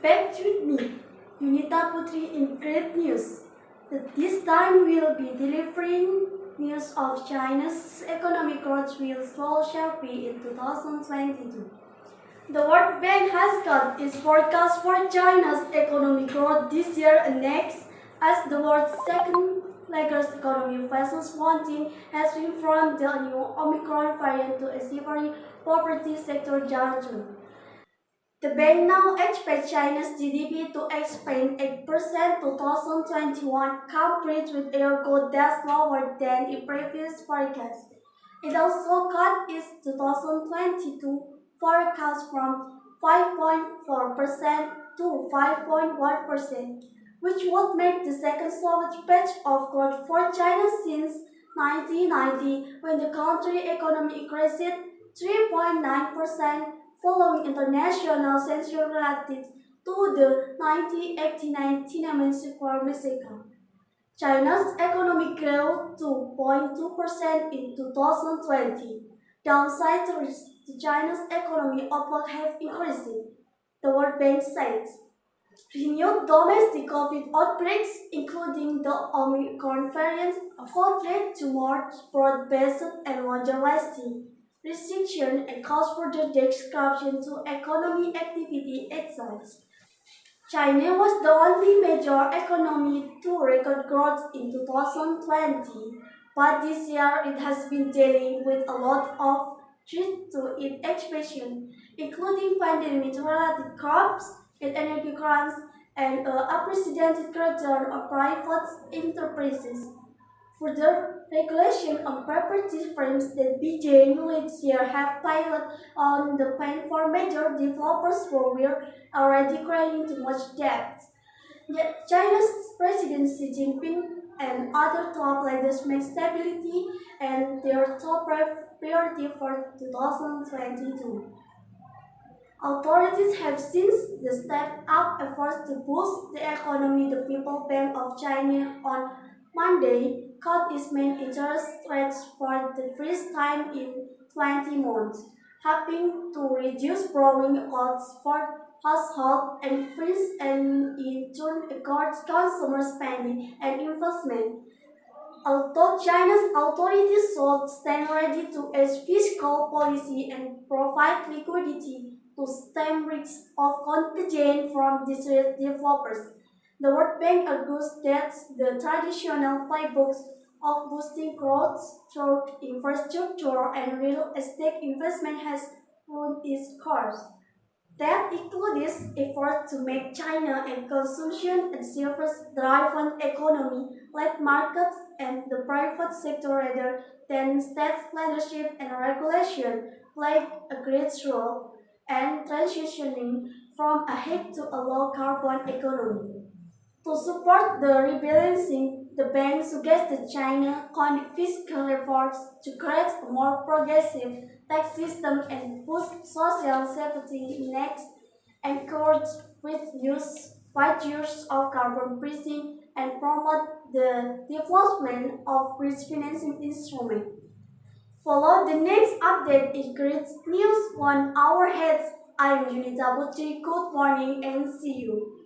Back with me, Yunita Putri in great news. This time we'll be delivering news of China's economic growth will slow sharply in 2022. The World Bank has got its forecast for China's economic growth this year and next as the world's second largest economy faces wanting headwinds from the new Omicron variant to a severe property sector downturn. The bank now expects China's GDP to expand 8% 2021, compared with a growth that's lower than its previous forecast. It also cut its 2022 forecast from 5.4% to 5.1%, which would make the second slowest patch of growth for China since 1990, when the country's economy increased 3.9%, following international sanctions related to the 1989 Tiananmen Square massacre. China's economy grew 2.2% in 2020. Downside risks to China's economy outlook have increased, the World Bank said. Renewed domestic COVID outbreaks, including the Omicron variant, have led to more broad-based and longer-lasting restrictions and cause further disruption to economic activity itself. China was the only major economy to record growth in 2020, but this year it has been dealing with a lot of threats to its expansion, including pandemic-related curbs in energy grants and unprecedented return of private enterprises. Further, regulation on property firms that began last year have piled on the pain for major developers who were already carrying too much debt. Yet China's President Xi Jinping and other top leaders make stability and their top priority for 2022. Authorities have since stepped up efforts to boost the economy. The People's Bank of China on Monday cut its main interest rates for the first time in 20 months, helping to reduce borrowing costs for households and firms and in turn encourage consumer spending and investment. Although China's authorities should stand ready to aid fiscal policy and provide liquidity to stem risks of contagion from distressed developers, the World Bank argues that the traditional playbooks of boosting growth through infrastructure and real estate investment has run its course. That includes efforts to make China a consumption and service-driven economy, like markets and the private sector rather than state leadership and regulation, play a great role and transitioning from a high to a low carbon economy. To support the rebalancing, the bank suggested China conduct fiscal efforts to create a more progressive tax system and boost social safety nets, encourage with wide use of carbon pricing, and promote the development of bridge financing instruments. Follow the next update in Grid News 1 hour ahead. I am Yunita. Good morning and see you.